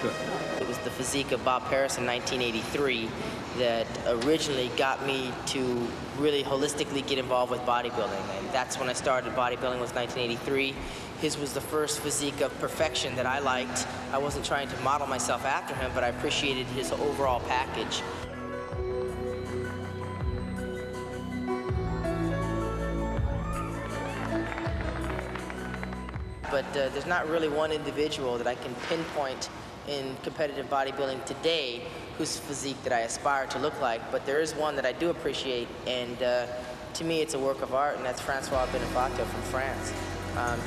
understood. It was the physique of Bob Paris in 1983 that originally got me to really holistically get involved with bodybuilding. And that's when I started bodybuilding, was 1983. His was the first physique of perfection that I liked. I wasn't trying to model myself after him, but I appreciated his overall package. But there's not really one individual that I can pinpoint in competitive bodybuilding today whose physique that I aspire to look like, but there is one that I do appreciate, and to me it's a work of art, and that's Francois Benfatto from France.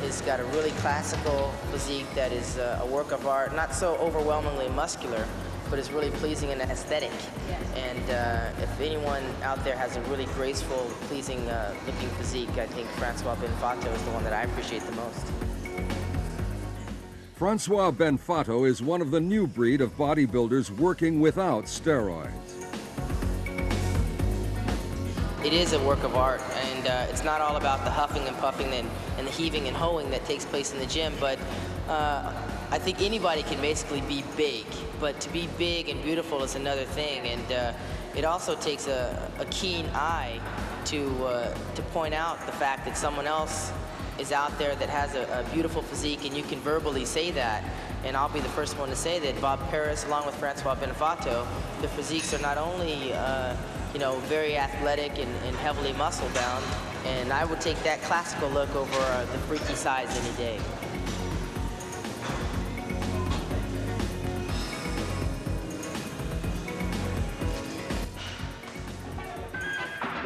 He's got a really classical physique that is a work of art, not so overwhelmingly muscular, but is really pleasing and aesthetic. And if anyone out there has a really graceful, pleasing looking physique, I think Francois Benfatto is the one that I appreciate the most. Francois Benfatto is one of the new breed of bodybuilders working without steroids. It is a work of art, and it's not all about the huffing and puffing and the heaving and hoeing that takes place in the gym, but I think anybody can basically be big, but to be big and beautiful is another thing, and it also takes a keen eye to point out the fact that someone else is out there that has a beautiful physique, and you can verbally say that. And I'll be the first one to say that Bob Paris, along with Francois Benfatto, the physiques are not only you know, very athletic and heavily muscle bound, and I would take that classical look over the freaky size any day.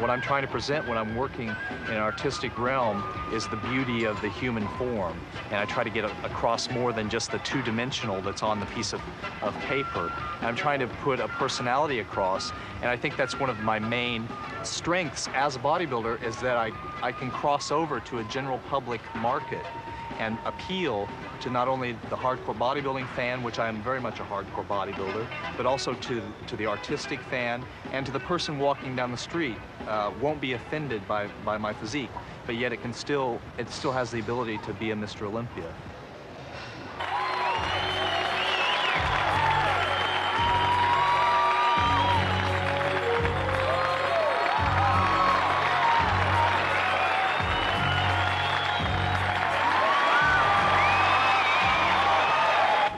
What I'm trying to present when I'm working in an artistic realm is the beauty of the human form. And I try to get across more than just the two-dimensional that's on the piece of paper. And I'm trying to put a personality across. And I think that's one of my main strengths as a bodybuilder, is that I can cross over to a general public market and appeal to not only the hardcore bodybuilding fan, which I am very much a hardcore bodybuilder, but also to the artistic fan and to the person walking down the street. Won't be offended by my physique, but yet it still has the ability to be a Mr. Olympia.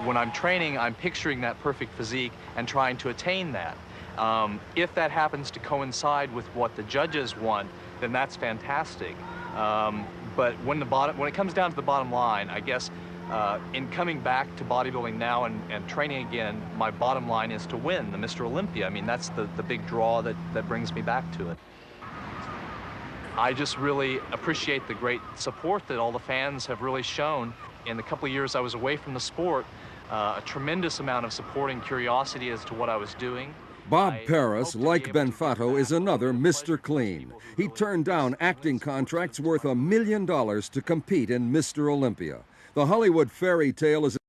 When I'm training, I'm picturing that perfect physique and trying to attain that. If that happens to coincide with what the judges want, then that's fantastic. But when it comes down to the bottom line, I guess in coming back to bodybuilding now and training again, my bottom line is to win the Mr. Olympia. I mean, that's the big draw that brings me back to it. I just really appreciate the great support that all the fans have really shown. In the couple of years I was away from the sport, a tremendous amount of support and curiosity as to what I was doing. Bob Paris, like Benfatto, is another Mr. Clean. He turned down acting contracts worth $1 million to compete in Mr. Olympia. The Hollywood fairy tale is